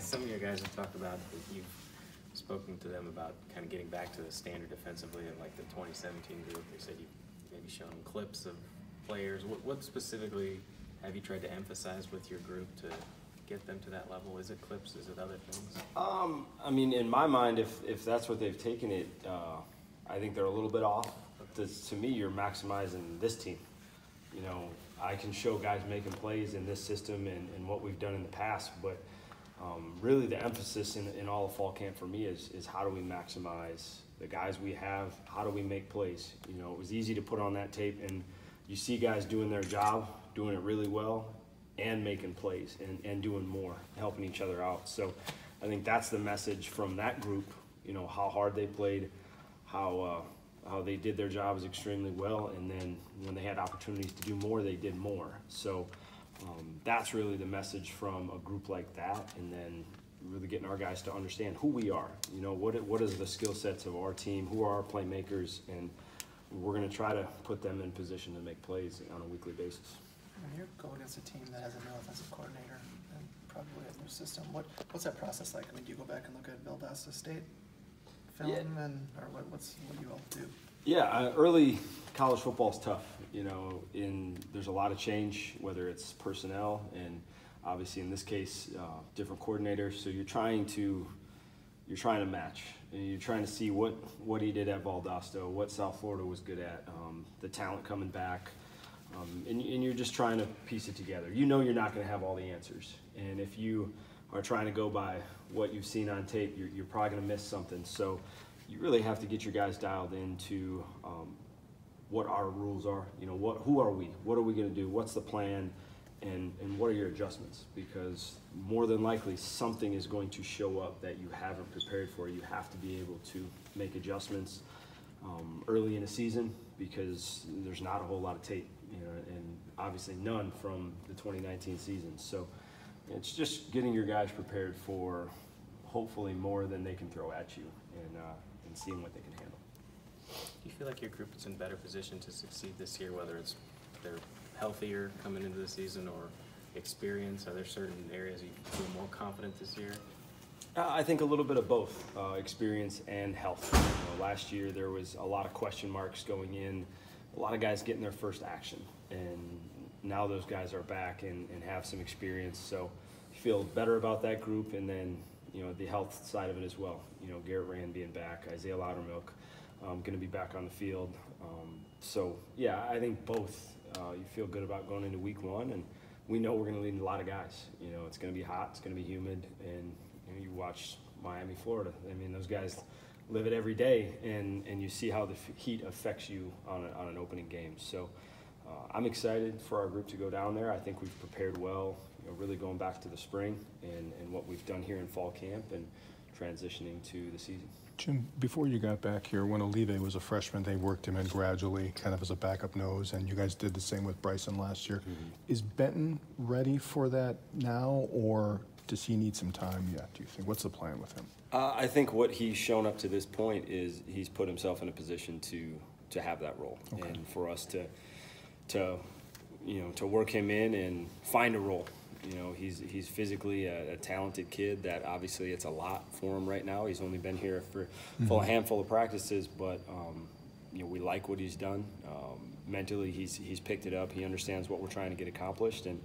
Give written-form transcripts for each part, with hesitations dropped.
Some of your guys have talked about that you've spoken to them about kind of getting back to the standard defensively in like the 2017 group. They said you maybe shown them clips of players. What specifically have you tried to emphasize with your group to get them to that level? Is it clips? Is it other things? I mean, in my mind, if that's what they've taken it, I think they're a little bit off. To me, you're maximizing this team. You know, I can show guys making plays in this system and what we've done in the past, but really the emphasis in all of fall camp for me is how do we maximize the guys we have, how do we make plays? You know, it was easy to put on that tape and you see guys doing their job, doing it really well, and making plays and doing more, helping each other out. So I think that's the message from that group, you know, how hard they played, how they did their jobs extremely well, and then when they had opportunities to do more, they did more. So that's really the message from a group like that, and then really getting our guys to understand who we are. You know, what is the skill sets of our team, who are our playmakers, and we're going to try to put them in position to make plays on a weekly basis. When you go against a team that has a new offensive coordinator and probably a new system, what's that process like? I mean, do you go back and look at Valdosta State film, or what do you all do? Yeah, early college football is tough. You know, there's a lot of change, whether it's personnel and obviously in this case different coordinators. So you're trying to match, and you're trying to see what he did at Valdosta, what South Florida was good at, the talent coming back, and you're just trying to piece it together. You know, you're not going to have all the answers, and if you are trying to go by what you've seen on tape, you're probably going to miss something. So you really have to get your guys dialed into what our rules are. You know, who are we? What are we going to do? What's the plan? And what are your adjustments? Because more than likely something is going to show up that you haven't prepared for. You have to be able to make adjustments early in the season because there's not a whole lot of tape, you know, and obviously none from the 2019 season. So it's just getting your guys prepared for hopefully more than they can throw at you and seeing what they can handle. Do you feel like your group is in better position to succeed this year, whether it's they're healthier coming into the season or experience? Are there certain areas you feel more confident this year? I think a little bit of both, experience and health. You know, last year there was a lot of question marks going in, a lot of guys getting their first action, and now those guys are back and have some experience. So you feel better about that group, and then you know the health side of it as well. You know, Garrett Rand being back, Isaiah Loudermilk going to be back on the field. So yeah, I think both. You feel good about going into week one, and we know we're going to lead a lot of guys. You know, it's going to be hot, it's going to be humid, and you know, you watch Miami, Florida. I mean, those guys live it every day, and you see how the heat affects you on an opening game. So I'm excited for our group to go down there. I think we've prepared well, you know, really going back to the spring and what we've done here in fall camp and transitioning to the season. Jim, before you got back here, when Olive was a freshman, they worked him in gradually, kind of as a backup nose, and you guys did the same with Bryson last year. Mm-hmm. Is Benton ready for that now, or does he need some time yet, do you think? What's the plan with him? I think what he's shown up to this point is he's put himself in a position to have that role, okay, and for us to work him in and find a role. You know, he's physically a talented kid that obviously it's a lot for him right now. He's only been here for a handful of practices, but you know, we like what he's done. Mentally, he's picked it up. He understands what we're trying to get accomplished, and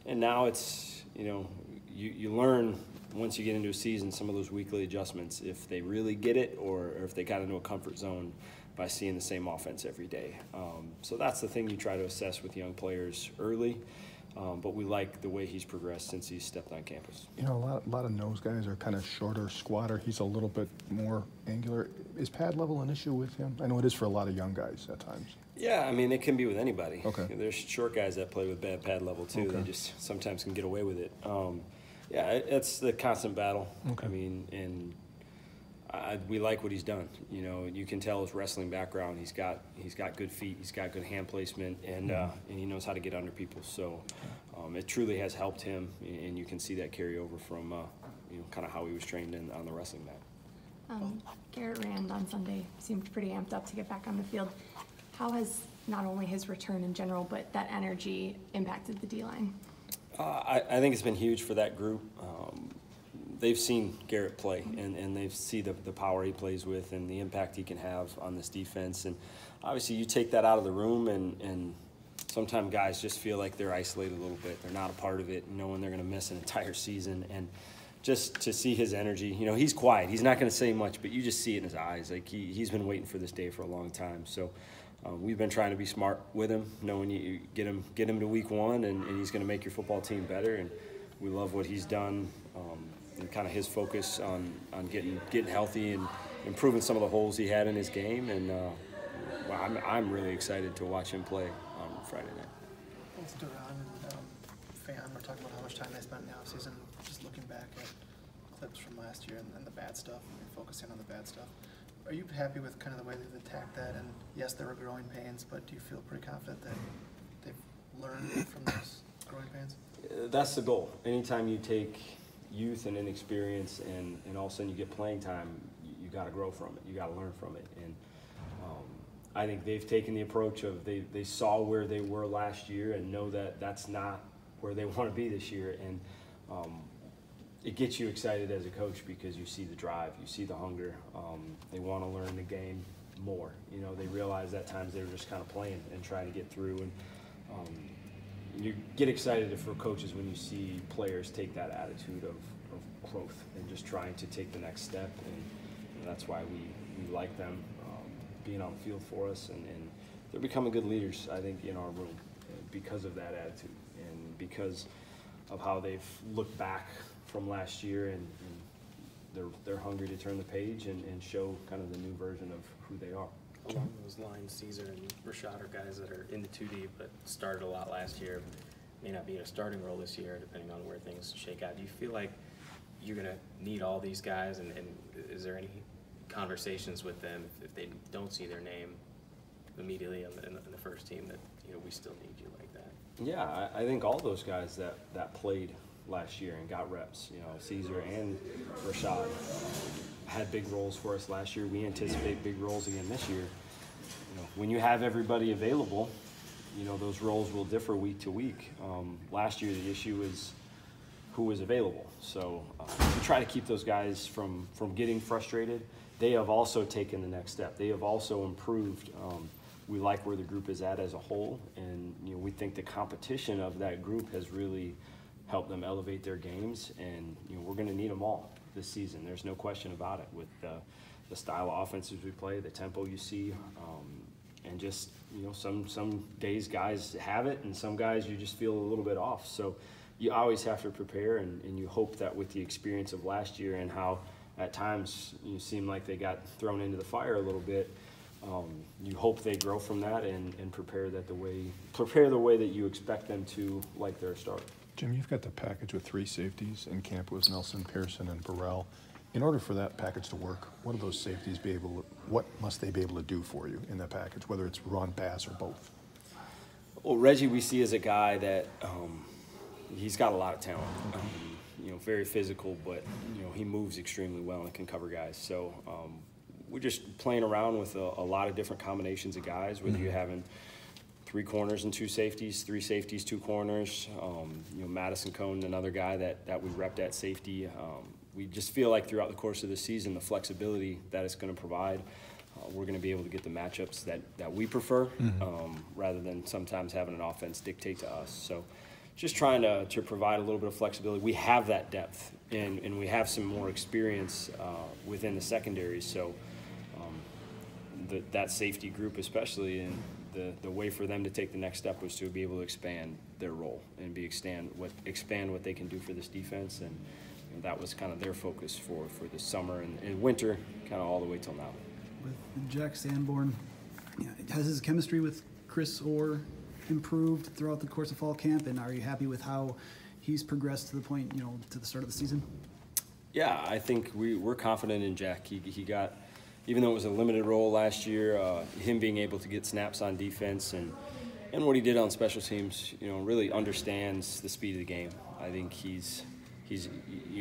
now it's, you know, you learn once you get into a season some of those weekly adjustments, if they really get it or if they got into a comfort zone by seeing the same offense every day. So that's the thing you try to assess with young players early. But we like the way he's progressed since he's stepped on campus. You know, a lot of nose guys are kind of shorter, squatter. He's a little bit more angular. Is pad level an issue with him? I know it is for a lot of young guys at times. Yeah, I mean, it can be with anybody. Okay. There's short guys that play with bad pad level too. Okay. They just sometimes can get away with it. Yeah, it's the constant battle. Okay. I mean, and we like what he's done. You know, you can tell his wrestling background. He's got good feet. He's got good hand placement, and he knows how to get under people. So it truly has helped him, and you can see that carry over from you know, kind of how he was trained on the wrestling mat. Garrett Rand on Sunday seemed pretty amped up to get back on the field. How has not only his return in general, but that energy impacted the D-line? I think it's been huge for that group. they've seen Garrett play, and they see the power he plays with and the impact he can have on this defense. And obviously you take that out of the room, and sometimes guys just feel like they're isolated a little bit. They're not a part of it, knowing they're going to miss an entire season. And just to see his energy, he's quiet. He's not going to say much, but you just see it in his eyes. Like he's been waiting for this day for a long time. So we've been trying to be smart with him, knowing you get him to week 1, and he's going to make your football team better. And we love what he's done, and kind of his focus on getting healthy and improving some of the holes he had in his game. And I'm really excited to watch him play on Friday night. Both Duran and Fan were talking about how much time they spent in the offseason just looking back at clips from last year and the bad stuff and focusing on the bad stuff. Are you happy with kind of the way they've attacked that? And yes, there were growing pains, but do you feel pretty confident that they've learned from those growing pains? That's the goal. Anytime you take youth and inexperience and all of a sudden you get playing time, you got to grow from it. You got to learn from it. And I think they've taken the approach of they saw where they were last year and know that that's not where they want to be this year. And it gets you excited as a coach because you see the drive, you see the hunger. They want to learn the game more. They realize at times they were just kind of playing and trying to get through. And you get excited for coaches when you see players take that attitude of growth and just trying to take the next step. And that's why we like them being on the field for us. And they're becoming good leaders, I think, in our room because of that attitude and because of how they've looked back from last year, and they're hungry to turn the page and show kind of the new version of who they are. Along those lines, Caesar and Rashad are guys that are in the 2D but started a lot last year, may not be in a starting role this year depending on where things shake out. Do you feel like you're going to need all these guys, and is there any conversations with them if they don't see their name immediately in the first team that we still need you like that? Yeah, I think all those guys that played last year and got reps, Caesar and Rashad had big roles for us last year. We anticipate big roles again this year. When you have everybody available, those roles will differ week to week. Last year the issue is who was available. So we try to keep those guys from getting frustrated. They have also taken the next step. They have also improved. We like where the group is at as a whole, and we think the competition of that group has really helped them elevate their games, and we're going to need them all this season. There's no question about it with the style of offenses we play, the tempo you see, and just some days guys have it, and some guys you just feel a little bit off. So you always have to prepare, and you hope that with the experience of last year and how at times you seem like they got thrown into the fire a little bit, you hope they grow from that and prepare the way that you expect them to, like their start. Jim, you've got the package with 3 safeties in camp with Nelson, Pearson, and Burrell. In order for that package to work, what must they be able to do for you in that package, whether it's run, pass, or both? Well, Reggie we see as a guy that he's got a lot of talent. Very physical, but he moves extremely well and can cover guys. So we're just playing around with a lot of different combinations of guys, whether you're having 3 corners and 2 safeties, 3 safeties, 2 corners. Madison Cone, another guy that we repped at safety. We just feel like throughout the course of the season, the flexibility that it's going to provide, we're going to be able to get the matchups that we prefer, rather than sometimes having an offense dictate to us. So just trying to provide a little bit of flexibility. We have that depth, and we have some more experience within the secondary. So that safety group especially, and the way for them to take the next step was to be able to expand their role and expand what they can do for this defense, and that was kind of their focus for the summer and winter, kind of all the way till now. With Jack Sanborn, has his chemistry with Chris Orr improved throughout the course of fall camp, and are you happy with how he's progressed to the point, to the start of the season? Yeah, I think we're confident in Jack. He got, even though it was a limited role last year, him being able to get snaps on defense and what he did on special teams, really understands the speed of the game. I think he's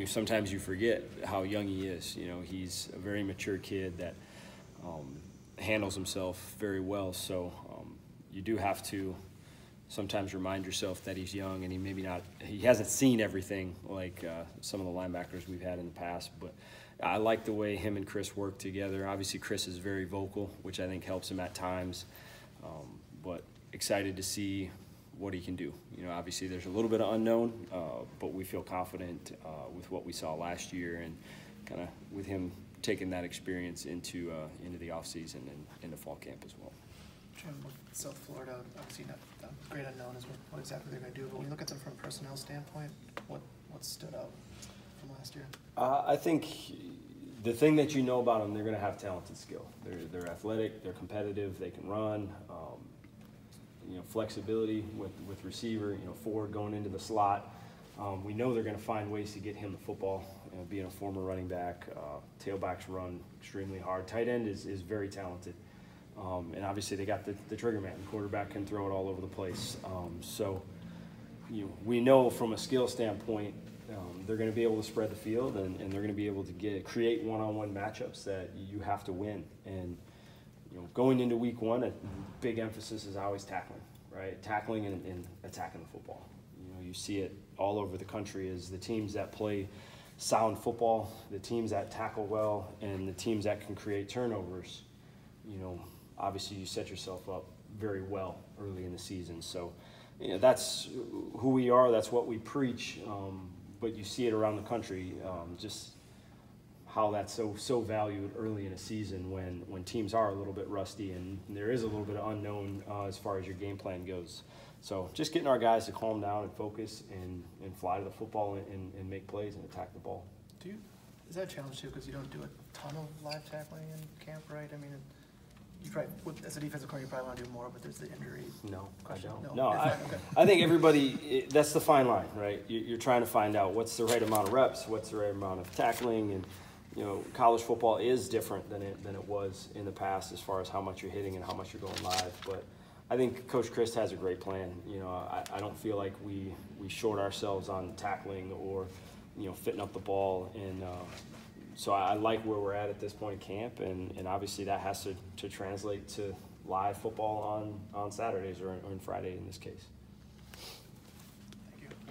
sometimes you forget how young he is. He's a very mature kid that handles himself very well. So you do have to sometimes remind yourself that he's young and he hasn't seen everything like some of the linebackers we've had in the past. But I like the way him and Chris work together. Obviously, Chris is very vocal, which I think helps him at times. But excited to see what he can do. Obviously there's a little bit of unknown, but we feel confident with what we saw last year and kind of with him taking that experience into the offseason and into fall camp as well. Jim, with South Florida, obviously not the great unknown is what exactly they're going to do, but when you look at them from a personnel standpoint, what stood out from last year? I think the thing that you know about them, they're going to have talented skill. They're athletic, they're competitive, they can run. Flexibility with receiver, forward going into the slot. We know they're going to find ways to get him the football. Being a former running back, tailbacks run extremely hard. Tight end is very talented. And obviously they got the trigger man. The quarterback can throw it all over the place. So we know from a skill standpoint, they're going to be able to spread the field and they're going to be able to create one-on-one matchups that you have to win. And going into week one, a big emphasis is always tackling, right? Tackling and attacking the football. You see it all over the country as the teams that play sound football, the teams that tackle well, and the teams that can create turnovers. Obviously you set yourself up very well early in the season. So, that's who we are. That's what we preach. But you see it around the country, just how that's so valued early in a season when teams are a little bit rusty and there is a little bit of unknown as far as your game plan goes. So just getting our guys to calm down and focus and fly to the football and make plays and attack the ball. Is that a challenge too, because you don't do a ton of live tackling in camp, right? I mean, you probably, as a defensive coordinator, you probably want to do more, but there's the injury. No, question. I don't. No, No, okay. I think everybody, that's the fine line, right? You're trying to find out what's the right amount of reps, what's the right amount of tackling, and college football is different than it was in the past as far as how much you're hitting and how much you're going live. But I think Coach Chris has a great plan. I don't feel like we short ourselves on tackling or fitting up the ball, and so I like where we're at this point in camp, and obviously that has to translate to live football on Saturdays or on Friday in this case.